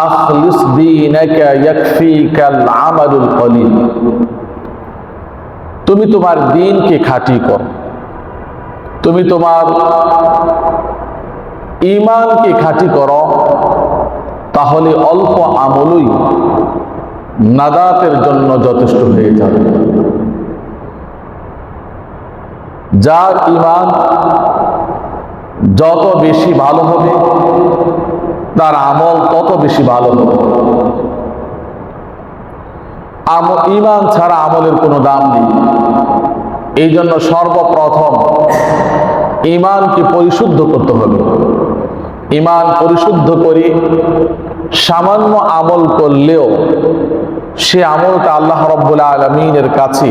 আখলিস দীনাকা ইয়াকফিকাল আমালুল কলিল। তুমি তোমার দ্বীনকে খাঁটি করো, তুমি তোমার ঈমানকে খাঁটি করো, তাহলে অল্প আমলই নাজাতের জন্য যথেষ্ট হয়ে যাবে। যার ঈমান যত বেশি ভালো হবে, তার আমল তত বেশি ভালো হবে। ঈমান ছাড়া আমলের কোনো দাম নেই। এই জন্য সর্বপ্রথম ঈমানকে পরিশুদ্ধ করতে হবে। ঈমান পরিশুদ্ধ করে সামান্য আমল করলেও সে আমলটা আল্লাহ রাব্বুল আলামিনের কাছে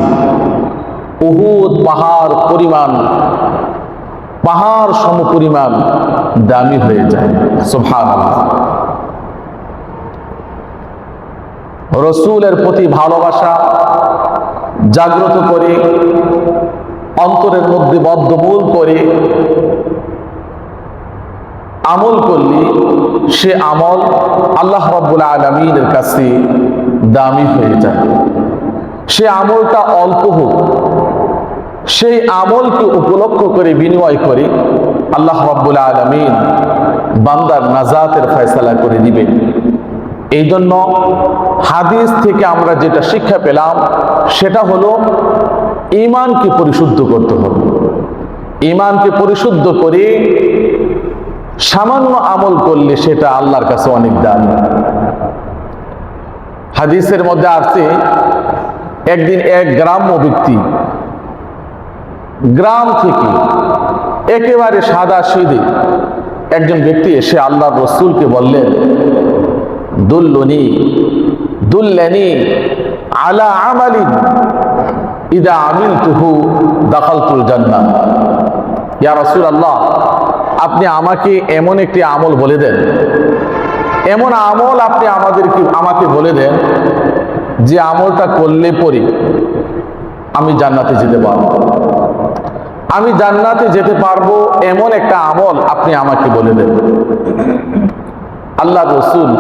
উহুদ পাহাড় পরিমাণ, পাহাড় সমপরিমাণ দামি হয়ে যায়। সুবহানাল্লাহ। রসূলের প্রতি ভালোবাসা জাগ্রত করে, অন্তরের মধ্যে বদ্ধমূল করে আমল করলে সে আমল আল্লাহ রাব্বুল আলামিনের কাছে দামি হয়ে যায়। সে আমলটা অল্প হোক, সেই আমলকে উপলক্ষ করে বিনিময় করে আল্লাহ রাব্বুল আলামিন বান্দার নাজাতের ফয়সালা করে দিবেন। এই জন্য হাদিস থেকে আমরা যেটা শিক্ষা পেলাম সেটা হলো ঈমানকে পরিশুদ্ধ করতে হবে। ঈমানকে পরিশুদ্ধ করে সামান্য আমল করলে সেটা আল্লাহর কাছে অনেক দামি। হাদিসের মধ্যে আছে, একদিন এক গ্রাম্য ব্যক্তি গ্রাম থেকে একেবারে সাদা সিধে একজন ব্যক্তি এসে আল্লাহর রাসূলকে বললেন, দুল্লানি আলা আমালিন ইদা আমিলতুহু দাখালতুল জান্নাহ। ইয়া রাসূলুল্লাহ, আপনি আমাকে এমন একটি আমল বলে দেন, এমন আমল আপনি আমাকে বলে দেন যে আমলটা করলে পরে আমি জান্নাতে যেতে পারবো। আমি জান্নাতে যেতে পারবো এমন একটা আমল আপনি আমাকে বলে দেন। আল্লাহর রাসূল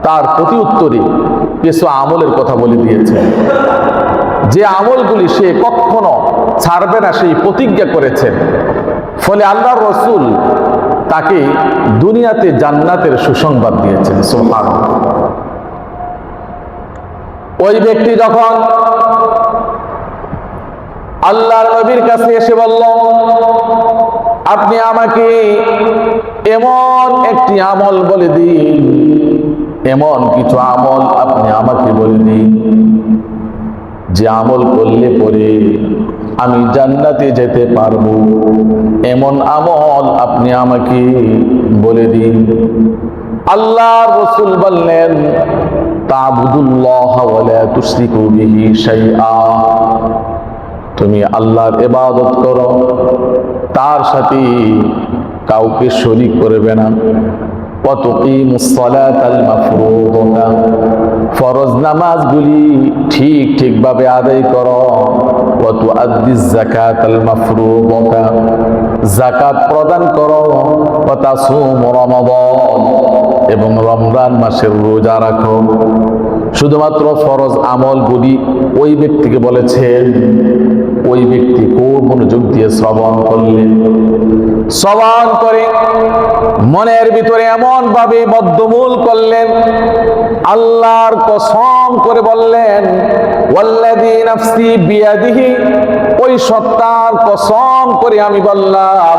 তার প্রতি উত্তরে কিছু আমলের কথা বলে দিয়েছে, যে আমলগুলি সে কখনো ছাড়বে না সেই প্রতিজ্ঞা করেছেন। ফলে আল্লাহর রাসূল তাকে দুনিয়াতে জান্নাতের সুসংবাদ দিয়েছেন। সুবহানাল্লাহ। ওই ব্যক্তি যখন আল্লাহর নবীর কাছে এসে বলল, আপনি আমাকে এমন একটি আমল বলে দিন, এমন কিছু আমল আপনি আমাকে বলে দিন যে আমল করলে পরে আমি জান্নাতে যেতে পারবো, এমন আমল আপনি আমাকে বলে দিন। আল্লাহর রাসূল বললেন, তা'বুদুল্লাহ ওয়া লা তুশরিকু বিহি শাইআ। তুমি আল্লাহর ইবাদত করো, তার সাথে কাউকে শরীক করবে না। ওয়া তুকিমুস সালাতাল মাফরুদা, ফরজ নামাজগুলি ঠিকভাবে আদায় করো। ওয়া তুআদ্দিজ যাকাতাল মাফরুদা, যাকাত প্রদান করো। ওয়া তাসুম রমাদান, এবং রমজান মাসের রোজা রাখো। শুধুমাত্র ফরজ আমলগুলি ওই ব্যক্তিকে বলেছেন, ওই ব্যক্তি খুব মনোযোগ দিয়ে শ্রবণ করলেন। শ্রবণ করে মনের ভিতরে এমন ভাবে বদ্ধমূল করলেন, আল্লাহর কসম করে বললেন, ওয়াল্লাযী নাফসি বিয়াদিহি, ওই সত্তার কসম করে আমি বললাম,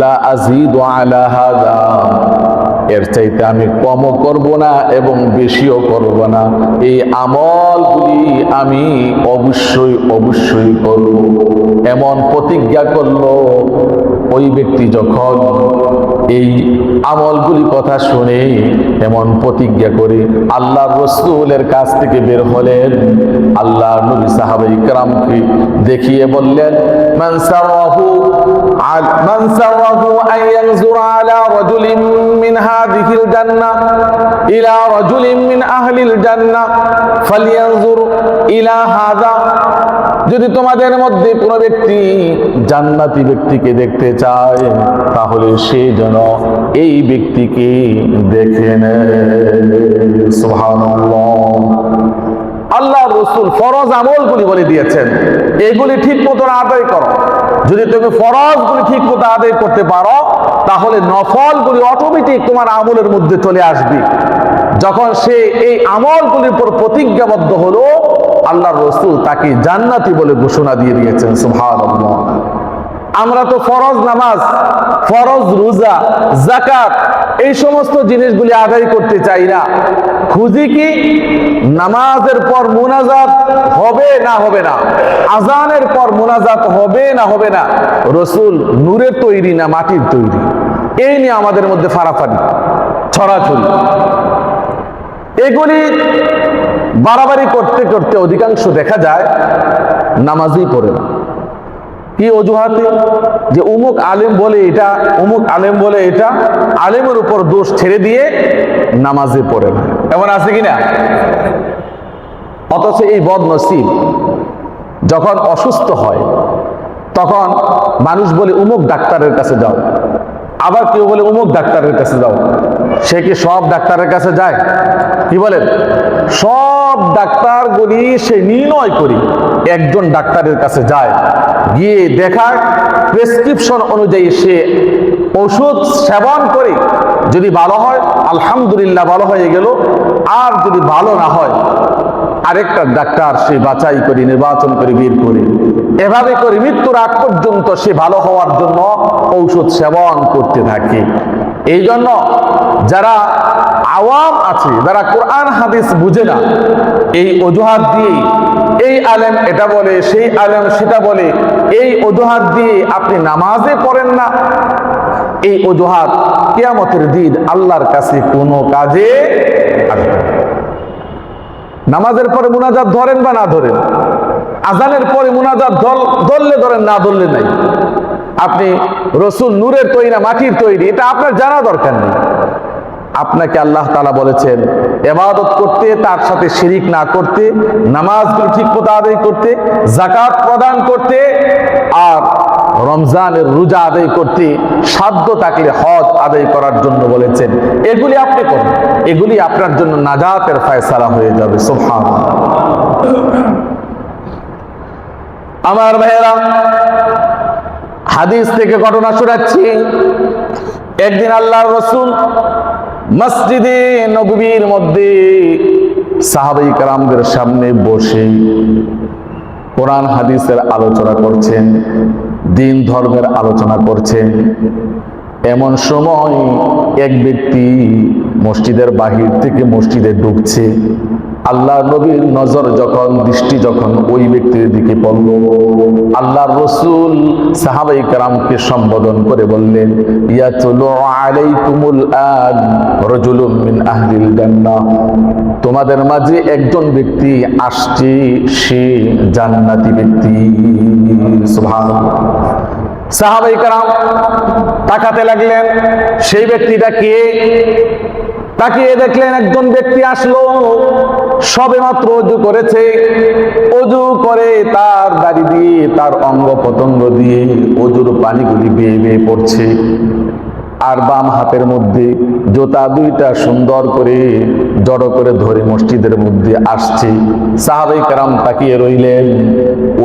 লা আযীদু আলা হাযা, এর চাইতে আমি কমও করব না এবং বেশিও করব না। এই আমলগুলি আমি অবশ্যই করব। এমন প্রতিজ্ঞা করলো। ওই ব্যক্তি যখন এই আমলগুলি কথা শুনে এমন প্রতিজ্ঞা করে আল্লাহর রাসূলের কাছ থেকে বের হলেন, আল্লাহর নবী সাহাবায়ে কেরামকে দেখিয়ে বললেন, মান সারাহু আন ইয়ানজুরা আলা রাজুলিন মিন হাযিহিল জান্নাহ ইলা রাজুলিন মিন আহলিল জান্নাহ ফালইয়ানজুর ইলা হাযা। যদি তোমাদের মধ্যে কোনো ব্যক্তি জান্নাতি ব্যক্তিকে দেখতে চায় তাহলে সে যেন এই ব্যক্তিকে দেখে নেয়। সুবহানাল্লাহ। আল্লাহ রসুল ফরজ আমলগুলি বলে দিয়েছেন, এগুলি ঠিক মতো আদায় করো। যদি তুমি ফরজগুলি ঠিক মতো আদায় করতে পারো তাহলে নফলগুলি অটোমেটিক তোমার আমলের মধ্যে চলে আসবে। যখন সে এই আমলগুলির উপর প্রতিজ্ঞাবদ্ধ হলো, আল্লাহ রসুল তাকে জান্নাতি বলে ঘোষণা দিয়ে দিয়েছেন। সুবহানাল্লাহ। আমরা তো ফরজ নামাজ, ফরজ রোজা, যাকাত এই সমস্ত জিনিসগুলি আদায় করতে চাই না। খুঁজি কি নামাজের পর মুনাজাত হবে না হবে না, আজানের পর মুনাজাত হবে না হবে না, রসুল নূরের তৈরি না মাটির তৈরি, এই নিয়ে আমাদের মধ্যে ফাড়াফাড়ি ছড়াছড়ি। এগুলি বাড়াবাড়ি করতে করতে অধিকাংশ দেখা যায় নামাজই পড়ে না। কি অজুহাতে? যে অমুক আলেম বলে এটা, অমুক আলেম বলে এটা, আলেমের উপর দোষ ছেড়ে দিয়ে নামাজে পড়ে না। এমন আছে কিনা? অথচ এই বদনসিব যখন অসুস্থ হয় তখন মানুষ বলে অমুক ডাক্তারের কাছে যাও, আবার কেউ বলে অমুক ডাক্তারের কাছে যাও। সে কি সব ডাক্তারের কাছে যায়? কি বলেন? সব ডাক্তারগুলি সে নির্ণয় করি একজন ডাক্তারের কাছে যায়, গিয়ে দেখায় প্রেসক্রিপশন অনুযায়ী সে ওষুধ সেবন করে যদি ভালো হয় আলহামদুলিল্লাহ ভালো হয়ে গেল, আর যদি ভালো না হয় আরেকটা ডাক্তার সে বাছাই করে নির্বাচন করে বের করে, এভাবে করে মৃত্যুর আগ পর্যন্ত সে ভালো হওয়ার জন্য ঔষধ সেবন করতে থাকে। এই জন্য যারা আওয়াম আছে, যারা কোরআন হাদিস বুঝে না, এই অজুহাত দিয়ে এই আলেম এটা বলে, সেই আলেম সেটা বলে, এই অজুহাত দিয়ে আপনি নামাজে পড়েন না, এই অজুহাত কিয়ামতের দিন আল্লাহর কাছে কোনো কাজে আসবে না। নামাজের পরে মুনাজাত ধরেন বা না ধরেন, আজানের পরে মুনাজাত ধরলে ধরেন, না ধরলে নাই। আপনি রসুল নূরের তৈরি না মাটির তৈরি এটা আপনার জানা দরকার নেই। আপনাকে আল্লাহ তাআলা বলেছেন ইবাদত করতে, তার সাথে শিরিক না করতে, নামাজগুলো ঠিক মতো আদায় করতে, যাকাত প্রদান করতে, আর রমজানের রোজা আদায় করতে, সাধ্য থাকলে হজ আদায় করার জন্য বলেছেন। এগুলি আপনি করেন, এগুলি আপনার জন্য নাজাতের ফয়সালা হয়ে যাবে। সুবহানাল্লাহ। আমার ভাইয়েরা, হাদিস থেকে ঘটনা শোনাচ্ছি। একদিন আল্লাহর রাসূল মসজিদে নববীর মধ্যে সাহাবায়ে কেরামদের সামনে বসে কোরআন হাদিসের আলোচনা করছেন, দিন ধর্মের আলোচনা করছেন। এমন সময় এক ব্যক্তি মসজিদের বাহির থেকে মসজিদে ঢুকছে। আল্লাহ নবীর নজর যখন, দৃষ্টি যখন ওই ব্যক্তির দিকে পড়ল, আল্লাহর রাসূল সাহাবায়ে কেরামকে সম্বোধন করে বললেন, ইয়াতুলু আলাইকুমুল আন রাজুলুম মিন আহলিল জান্নাহ, তোমাদের মাঝে একজন ব্যক্তি আসছে, সে জান্নাতি ব্যক্তি। সুবহানাল্লাহ। সাহাবায়ে কেরাম তাকাতে লাগলেন, সেই ব্যক্তিটা কে? তাকিয়ে দেখলেন একজন ব্যক্তি আসলো, সবেমাত্র ওযু করেছে, ওযু করে তার দাড়ি দিয়ে, তার অঙ্গ প্রত্যঙ্গ দিয়ে ওযুর পানিগুলি বেয়ে বেয়ে পড়ছে, আর বাম হাতের মধ্যে জুতা দুইটা সুন্দর করে জড়ো করে ধরে মসজিদের মধ্যে আসছে। সাহাবায়ে কেরাম তাকিয়ে রইলেন।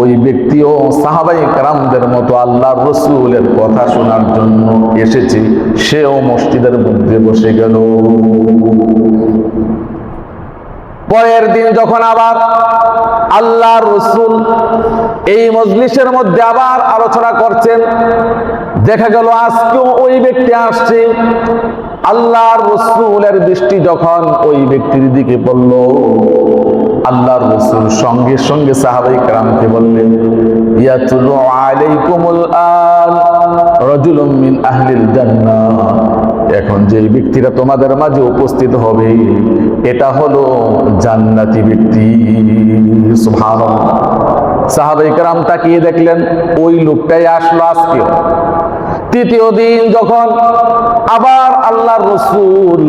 ওই ব্যক্তিও সাহাবায়ে কেরামদের মতো আল্লাহর রাসূলের কথা শোনার জন্য এসেছে, সেও মসজিদের মধ্যে বসে গেল। পরের দিন যখন আবার আল্লাহর রাসূল এই মজলিসের মধ্যে আবার আলোচনা করছেন, দেখা গেল আজকেও ওই ব্যক্তি আসছে। আল্লাহর রাসূলের দৃষ্টি যখন ওই ব্যক্তির দিকে পড়ল, আল্লাহর রাসূল সঙ্গে সঙ্গে সাহাবায়ে কেরামকে বললেন, ইয়াতুলু আলাইকুমুল আন রাজুলুম মিন আহলিল জান্নাহ, এখন যে ব্যক্তিরা তোমাদের মাঝে উপস্থিত হবে এটা হলো জান্নাতি ব্যক্তি। সুবহানাল্লাহ। সাহাবায়ে কেরাম তাকিয়ে দেখলেন ওই লোকটাই আসলো আজকেও। তৃতীয় দিন যখন আবার আল্লাহর রাসূল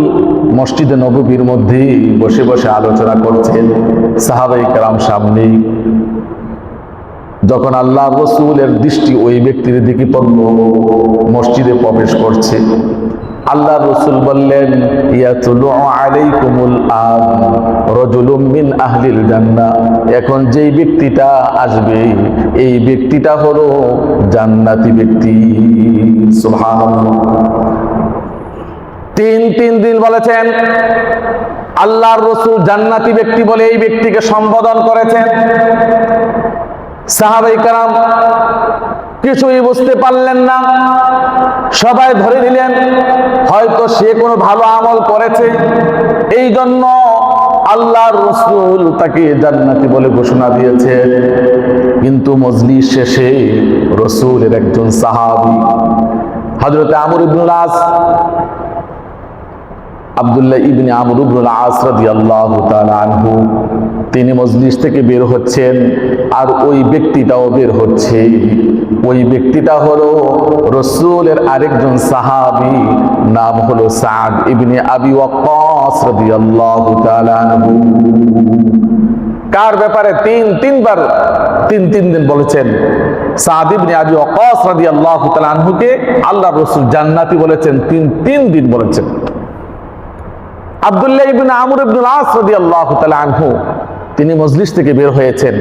মসজিদে নববীর মধ্যে বসে বসে আলোচনা করছেন, সাহাবায়ে কেরাম সামনে, যখন আল্লাহ রসুলের দৃষ্টি ওই ব্যক্তির দিকে পড়ল, মসজিদে প্রবেশ করছে, আল্লাহ রসুল বললেন, ইয়াতুলু আলাইকুমুল আন রাজুলুম মিন আহলিল জান্নাহ, এখন যেই ব্যক্তিটা আসবে এই ব্যক্তিটা হলো জান্নাতি ব্যক্তি। সুবহানাল্লাহ। তিন দিন বলেছেন আল্লাহর রসুল জান্নাতি ব্যক্তি বলে এই ব্যক্তিকে সম্বোধন করেছেন। সাহাবায়ে কেরাম কিছুই বুঝতে পারলেন না, সবাই ধরে নিলেন হয়তো সে কোনো ভালো আমল করেছে, এই জন্য আল্লাহর রাসূল তাকে জান্নাতি বলে ঘোষণা দিয়েছে। কিন্তু মজলিস শেষে রাসূলের একজন সাহাবী হযরত আমর ইবনুল আস, আব্দুল্লাহ ইবনে আমর ইবনুল আস রাদিয়াল্লাহু তাআলা আনহু, তিনি মজলিস থেকে বের হচ্ছেন আর ওই ব্যক্তিটাও বের হচ্ছে। ওই ব্যক্তিটা হলো রাসূলের আরেকজন সাহাবী, নাম হলো সাদ ইবনে আবি ওয়াক্কাস রাদিয়াল্লাহু তাআলা আনহু। কার ব্যাপারে তিন দিন বলেছেন? সাদ ইবনে আবি ওয়াক্কাস রাদিয়াল্লাহু তাআলা আনহুকে আল্লাহর রাসূল জান্নাতি বলেছেন, তিন দিন বলেছেন। আব্দুল্লাহ ইবনে আমর ইবনুল আস রাদিয়াল্লাহু তাআলা আনহু তিনি মজলিস থেকে বের হয়েছেন,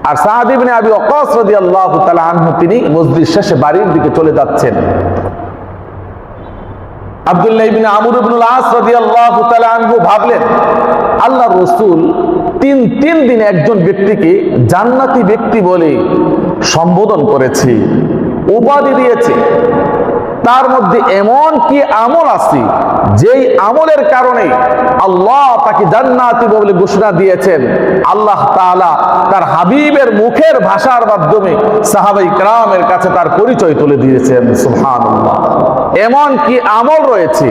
আর সাদ ইবনে আবি ওয়াক্কাস রাদিয়াল্লাহু তাআলা আনহু তিনি মজলিস শেষে বাড়ির দিকে চলে যাচ্ছেন। আব্দুল্লাহ ইবনে আমর ইবনুল আস রাদিয়াল্লাহু তাআলা আনহু ভাবলেন, আল্লাহর রাসূল তিন দিন একজন ব্যক্তিকে জান্নাতি ব্যক্তি বলে সম্বোধন করেছে, উপাধি দিয়েছে, তার মধ্যে এমন কি আমল আছে যেই আমলের কারণে আল্লাহ তাকে জান্নাতি বলে ঘোষণা দিয়েছেন। আল্লাহ তাআলা তার হাবিবের মুখের ভাষার মাধ্যমে সাহাবায়ে কেরামের কাছে তার পরিচয় তুলে দিয়েছেন। সুবহানাল্লাহ। এমন কি আমল রয়েছে,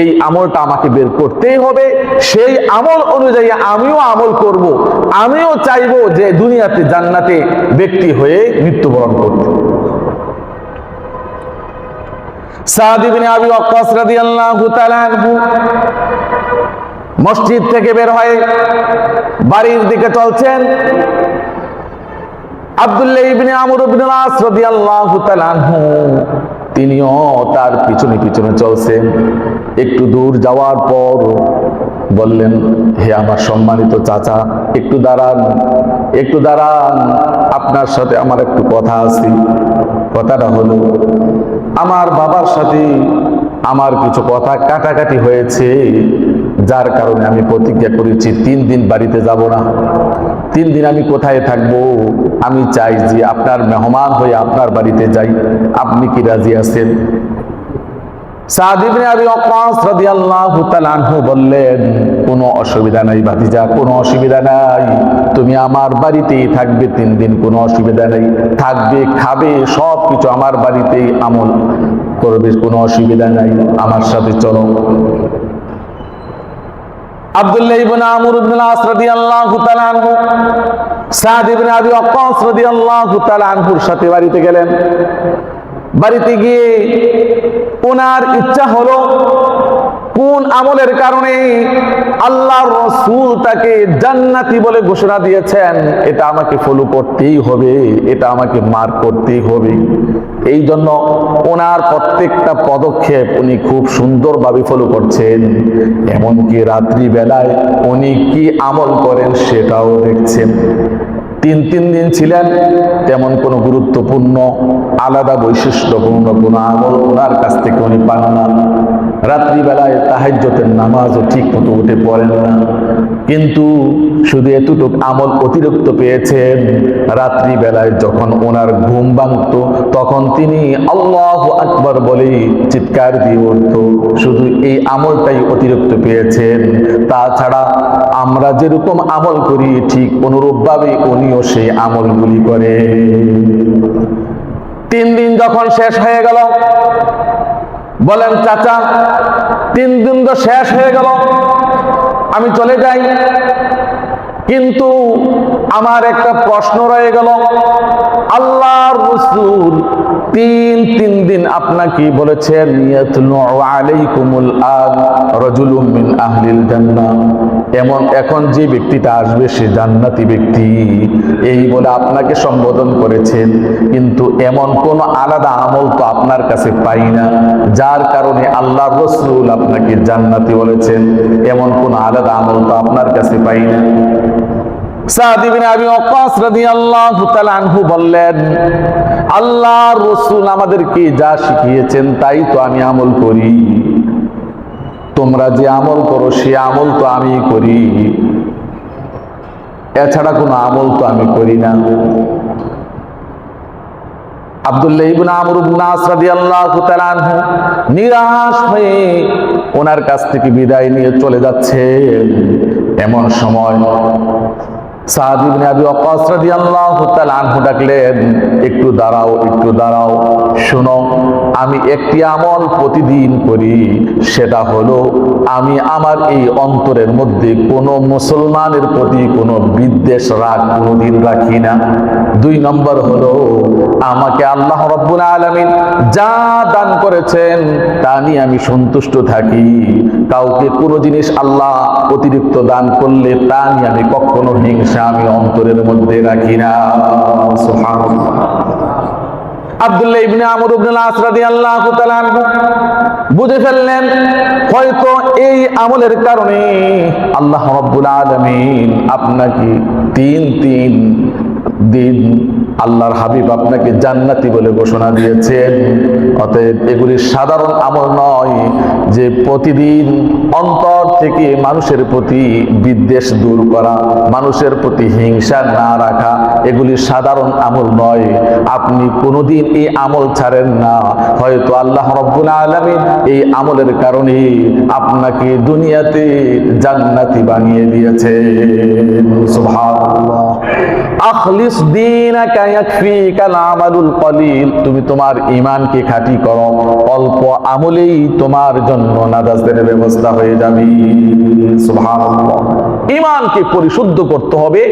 এই আমলটা আমাকে বের করতেই হবে, সেই আমল অনুযায়ী আমিও আমল করব, আমিও চাইবো যে দুনিয়াতে জান্নাতে ব্যক্তি হয়ে মৃত্যুবরণ করতে। সাদ ইবনে আবি ওয়াক্কাস রাদিয়াল্লাহু তাআলা আনহু মসজিদ থেকে বের হয়ে বাড়ির দিকে চলছেন। আব্দুল্লাহ ইবনে আমর ইবনুল আস রাদিয়াল্লাহু তাআলা আনহু তিনিও তার পিছনে চলছেন। একটু দূর যাওয়ার পর বললেন, হে আমার সম্মানিত চাচা, একটু দাঁড়ান, আপনার সাথে আমার একটু কথা আছে। কথাটা হলো, আমার বাবার সাথে আমার কিছু কথা কাটাকাটি হয়েছে, যার কারণে আমি প্রতিজ্ঞা করেছি 3 দিন বাড়িতে যাব না। 3 দিন আমি কোথায় থাকবো? আমি চাই যে আপনার মেহমান হয়ে আপনার বাড়িতে যাই, আপনি কি রাজি আছেন? সাদ ইবনে আবি ওয়াক্কাস রাদিয়াল্লাহু তাআলা আনহু বললেন, কোনো অসুবিধা নাই ভাতিজা, কোনো অসুবিধা নাই, তুমি আমার বাড়িতেই থাকবে 3 দিন, কোনো অসুবিধা নেই, থাকবে, খাবে, সব কিছু আমার বাড়িতেই আমল করবে, কোনো অসুবিধা নাই, আমার সাথে চলো। আব্দুল্লাহ ইবনে আমর ইবনুল আস রাদিয়াল্লাহু তাআলা আনহু সাদ ইবনে আবি ওয়াক্কাস রাদিয়াল্লাহু তাআলা আনহুর সাথে বাড়িতে গেলেন। বাড়িতে গিয়ে ওনার ইচ্ছা হলো, কোন আমলের কারণে আল্লাহর রাসূল তাকে জান্নাতি বলে ঘোষণা দিয়েছেন, এটা আমাকে ফলো করতেই হবে, এটা আমাকে মার্ক করতেই হবে। এই জন্য ওনার প্রত্যেকটা পদক্ষেপ উনি খুব সুন্দরভাবে ফলো করছেন। এমনকি রাত্রি বেলায় উনি কি আমল করেন সেটাও দেখছেন। 3 দিন ছিলেন, তেমন কোনো গুরুত্বপূর্ণ আলাদা বৈশিষ্ট্যপূর্ণ কোনো আমল ওনার কাছ থেকে উনি পান না। রাত্রিবেলায় তাহাজ্জুদের নামাজও ঠিক মতো উঠে পড়েন না, কিন্তু শুধু এতটুক আমল অতিরিক্ত পেয়েছেন। রাত্রিবেলায় যখন ওনার ঘুম ভাঙত, তখন তিনি আল্লাহু আকবার বলে চিৎকার দিয়ে উঠত। শুধু এই আমলটাই অতিরিক্ত পেয়েছেন। তাছাড়া আমরা যেরকম আমল করি ঠিক অনুরূপভাবে উনিও সেই আমলগুলি করে। 3 দিন যখন শেষ হয়ে গেল, বলেন, চাচা 3 দিন তো শেষ হয়ে গেল, আমি চলে যাই, কিন্তু আমার একটা প্রশ্ন রয়ে গেল। আল্লাহর রাসূল 3 দিন আপনাকে বলেছেন, ইয়াতলু আলাইকুমুল আন রাজুলুম মিন আহলিল জান্নাহ, এখন যে ব্যক্তিটা আসবে সে জান্নাতি ব্যক্তি, এই বলে আপনাকে সম্বোধন করেছেন, কিন্তু এমন কোন আলাদা আমল তো আপনার কাছে পাই না যার কারণে আল্লাহর রাসূল আপনাকে জান্নাতি বলেছেন। এমন কোন আলাদা আমল তো আপনার কাছে পাই না। সাদ ইবনে আবি ওয়াক্কাস রাদিয়াল্লাহু তাআলা আনহু বললেন, আল্লাহর রাসূল আমাদেরকে যা শিখিয়েছেন তাই তো আমি আমল করি। তোমরা যে আমল করো সে আমল তো আমি করি, এছাড়া কোনো আমল তো আমি করি না। আব্দুল্লাহ ইবনে আমর ইবনে আস রাদিয়াল্লাহু তাআলা আনহু নিরাশ হয়ে ওনার কাছ থেকে বিদায় নিয়ে চলে যাচ্ছে। এমন সময় সাদ ইবনে আবি ওয়াক্কাস রাদিয়াল্লাহু তাআলা আনহু ডাকলেন, একটু দাঁড়াও, একটু দাঁড়াও, শোনো, আমি একটি আমল প্রতিদিন করি, সেটা হলো আমি আমার এই অন্তরের মধ্যে কোনো মুসলমানের প্রতি কোনো বিদ্বেষ রাগ কোনোদিন রাখি না। 2 নম্বর হলো আমাকে আল্লাহ রাব্বুল আলামিন যা দান করেছেন তা নিয়ে আমি সন্তুষ্ট থাকি। কাউকে কোনো জিনিস আল্লাহ অতিরিক্ত দান করলে তা নিয়ে আমি কখনো হিংসা আমি অন্তরের মধ্যে রাখি না। সুবহানাল্লাহ। আব্দুল্লাহ ইবনে আমর ইবনে আস রাদিয়াল্লাহু তাআলা আনহু বুঝে ফেললেন হয়তো এই আমলের কারণে আল্লাহ রাব্বুল আলামিন আপনাকে 3 দিন আল্লাহর হাবিব আপনাকে জান্নাতি বলে ঘোষণা দিয়েছেন। অতএব এগুলি সাধারণ আমল নয় যে প্রতিদিন অন্তর থেকে মানুষের প্রতি বিদ্বেষ দূর করা, মানুষের প্রতি হিংসা না রাখা, এগুলি সাধারণ আমল নয়। আপনি কোনোদিন এই আমল ছাড়েন না, হয়তো আল্লাহ রাব্বুল আলামিন এই আমলের কারণে আপনাকে দুনিয়াতে জান্নাতি বানিয়ে দিয়েছেন। সুবহানাল্লাহ। আখলিস দীনাকা ইয়াকফিকাল আমালুল কলিল, তুমি তোমার ঈমানকে খাঁটি করো, অল্প আমলেই তোমার জন্য নাজাতের ব্যবস্থা হয়ে যাবে। সুবহানাল্লাহ। ঈমানকে পরিশুদ্ধ করতে হবে,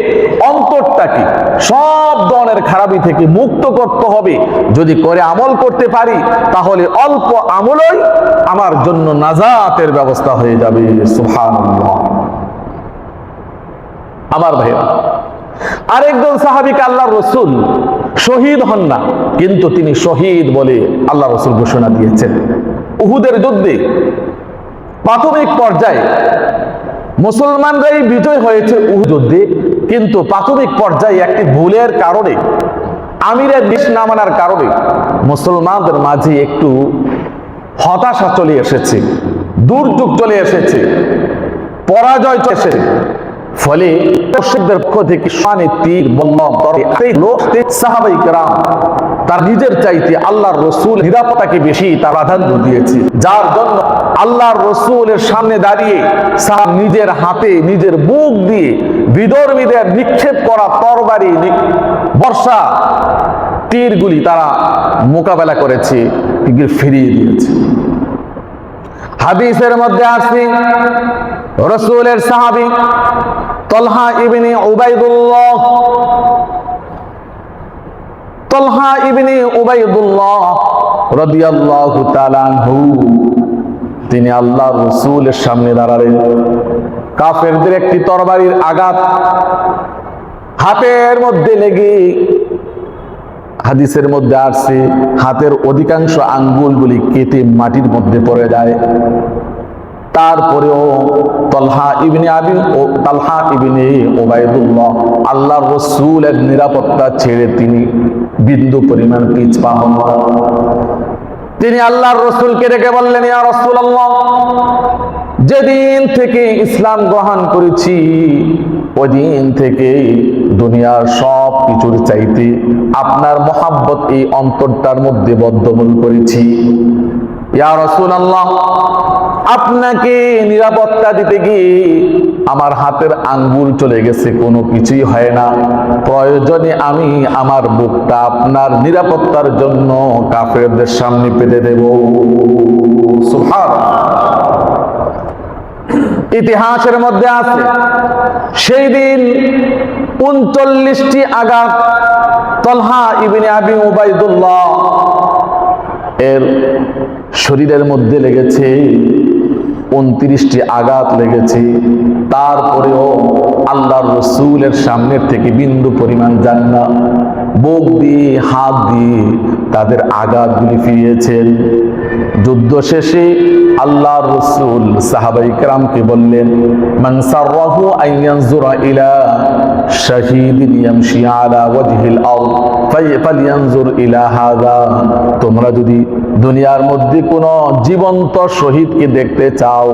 অন্তরটাকে সব ধরনের খারাপি থেকে মুক্ত করতে হবে। যদি করে আমল করতে পারি তাহলে অল্প আমলই আমার জন্য নাজাতের ব্যবস্থা হয়ে যাবে। সুবহানাল্লাহ। আমার ভাইরা, আরেকজন সাহাবীকে আল্লাহর রাসূল শহীদ হন না, কিন্তু তিনি শহীদ বলে আল্লাহর রাসূল ঘোষণা দিয়েছেন। উহুদের যুদ্ধে প্রাথমিক পর্যায়ে মুসলমানরাই বিজয় হয়েছে উহুদ যুদ্ধে, কিন্তু প্রাথমিক পর্যায়ে একটি ভুলের কারণে, আমিরের নির্দেশ না মানার কারণে মুসলমানদের মাঝে একটু হতাশা চলে এসেছে, দুর্যোগ চলে এসেছে, পরাজয় চলে এসেছে। ফলে দর্শকদের পক্ষ থেকে শানে তীর বল্লম সাহাবায়ে কেরাম তার নিজের চাইতে আল্লাহর রাসূল নিরাপত্তাকে বেশি তার প্রাধান্য দিয়েছে, যার জন্য আল্লাহর রাসূলের সামনে দাঁড়িয়ে সাহাব নিজের হাতে নিজের বুক দিয়ে বিধর্মীদের নিক্ষেপ করা তরবারি, বর্ষা, তীরগুলি তারা মোকাবেলা করেছে, ফিরিয়ে দিয়েছে। হাদিসের মধ্যে আছে রাসূলের সাহাবী তালহা ইবনে উবাইদুল্লাহ রাদিয়াল্লাহু তাআলা আনহু, তিনি আল্লাহর রাসূলের সামনে দাঁড়ালেন। কাফেরদের একটি তরবারির আঘাত হাতের মধ্যে লেগে, হাদিসের মধ্যে আসছে হাতের অধিকাংশ আঙ্গুলগুলি কেটে মাটির মধ্যে পড়ে যায়। তারপরেও তালহা ইবনে উবাইদুল্লাহ আল্লাহর রাসূলের নিরাপত্তা ছেড়ে তিনি বিন্দু পরিমাণ পিছপা হন না। তিনি আল্লাহর রাসূলকে ডেকে বললেন, ইয়া রাসূলুল্লাহ, যেদিন থেকে ইসলাম গ্রহণ করেছি ওই দিন থেকে দুনিয়ার সব কিছুর চাইতে আপনার মহাব্বত এই অন্তরটার মধ্যে বদ্ধমূল করেছি। ইয়া রাসূলুল্লাহ, আপনাকে নিরাপত্তা দিতে গিয়ে আমার হাতের আঙ্গুল চলে গেছে, কোনো কিছুই হয় না। প্রয়োজনে আমি আমার বুকটা আপনার নিরাপত্তার জন্য কাফেরদের সামনে পেতে দেব। সুবহানাল্লাহ। ইতিহাসের মধ্যে আছে সেই দিন 39টি আঘাত তালহা ইবনে আবি উবাইদুল্লাহ এর শরীরের মধ্যে লেগেছে। 29টি আঘাত লেগেছে, তারপরেও আল্লাহর রসুলের সামনের থেকে বিন্দু পরিমাণ যান না, বুক দিয়ে হাত দিয়ে তাদের আঘাতগুলি ফিরিয়েছেন। যুদ্ধ শেষে আল্লাহর রসুল সাহাবায়ে কেরামকে বললেন, মান সাররাহু আন ইয়ানজুরা ইলা শাহীদিন ইয়ামশি আলা ওয়াজহিল আরদ ফালইয়ানজুর ইলা হাযা। তোমরা যদি দুনিয়ার মধ্যে কোনো জীবন্ত শহীদকে দেখতে চাও,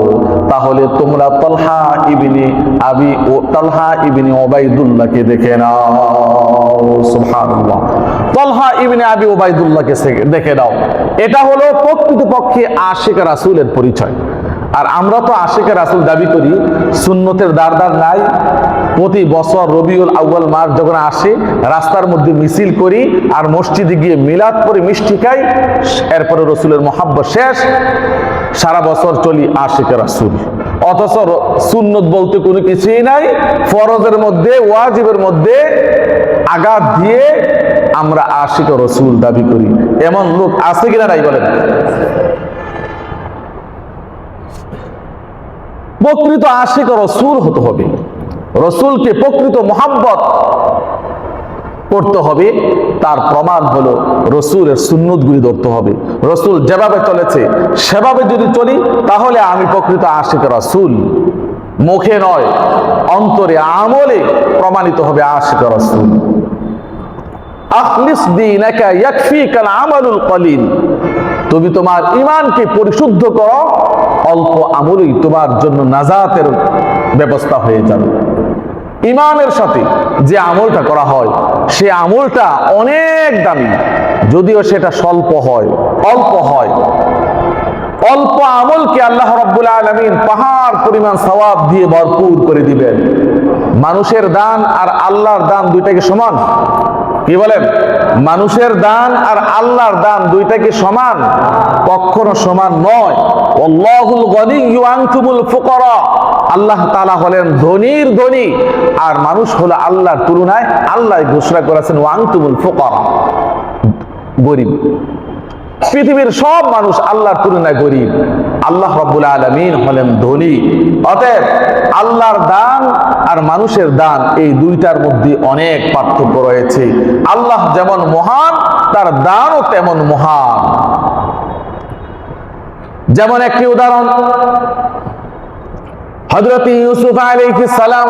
তাহলে তোমরা তালহা ইবনে উবাইদুল্লাহকে দেখে নাও। সুবহানাল্লাহ, তালহা ইবনে আবি উবাইদুল্লাহকে দেখে নাও। এটা হলো প্রকৃতপক্ষে আশিক রাসূলের পরিচয়। আর আমরা তো আশিক রাসূল দাবি করি, সুন্নতের দারদার নাই। প্রতি বছর রবিউল আউয়াল মাস যখন আসে, রাস্তার মধ্যে মিছিল করি আর মসজিদে গিয়ে মিলাদ পড়ে মিষ্টি খাই, এরপরে রসুলের মহাব্বত শেষ, সারা বছর চলি আশিক রাসূল। অথচ সুন্নত বলতে কোনো কিছুই নাই। ফরজের মধ্যে, ওয়াজিবের মধ্যে আঘাত দিয়ে আমরা আশিক রাসূল দাবি করি। এমন লোক আছে কিনা নাই বলেন? প্রকৃত আশিক রাসূল হতে হবে, রসুলকে প্রকৃত মহাব্বত করতে হবে। তার প্রমাণ হলো রসুলের সুন্নতগুলি ধরতে হবে। রসুল যেভাবে চলেছে সেভাবে যদি চলি, তাহলে আমি প্রকৃত আশিক রাসূল। মুখে নয়, অন্তরে আমলে প্রমাণিত হবে আশিক রাসূল। আখলিস দীনাকা ইয়াকফিকাল আমালুল কলিল। তুমি তোমার ঈমানকে পরিশুদ্ধ করো, অল্প আমলই তোমার জন্য নাজাতের ব্যবস্থা হয়ে যাবে। ঈমানের সাথে যে আমলটা করা হয়, সে আমলটা অনেক দামি, যদিও সেটা স্বল্প হয়, অল্প হয়। অল্প আমলকে আল্লাহ রাব্বুল আলামিন পাহাড় পরিমাণ সওয়াব দিয়ে ভরপুর করে দিবেন। মানুষের দান আর আল্লাহর দান দুইটা কি সমান? কি বলেন? মানুষের দান আর আল্লাহর দান দুইটা কি সমান? কখনো সমান নয়। আল্লাহুল গনিয়্যু আনতুমুল ফুকারা। আল্লাহ তাআলা হলেন ধনীর ধনী, আর মানুষ হলো আল্লাহর তুলনায়, আল্লাহ ঘোষণা করেছেন ওয়া আনতুমুল ফুকারা, গরীব। পৃথিবীর সব মানুষ আল্লাহর তুলনায় গরীব, আল্লাহ রাব্বুল আলামিন হলেন ধনী। অতএব আল্লাহর দান আর মানুষের দান, এই দুইটার মধ্যে অনেক পার্থক্য রয়েছে। আল্লাহ যেমন মহান, তার দানও তেমন মহান। যেমন একটি উদাহরণ, হযরত ইউসুফ আলাইহিস সালাম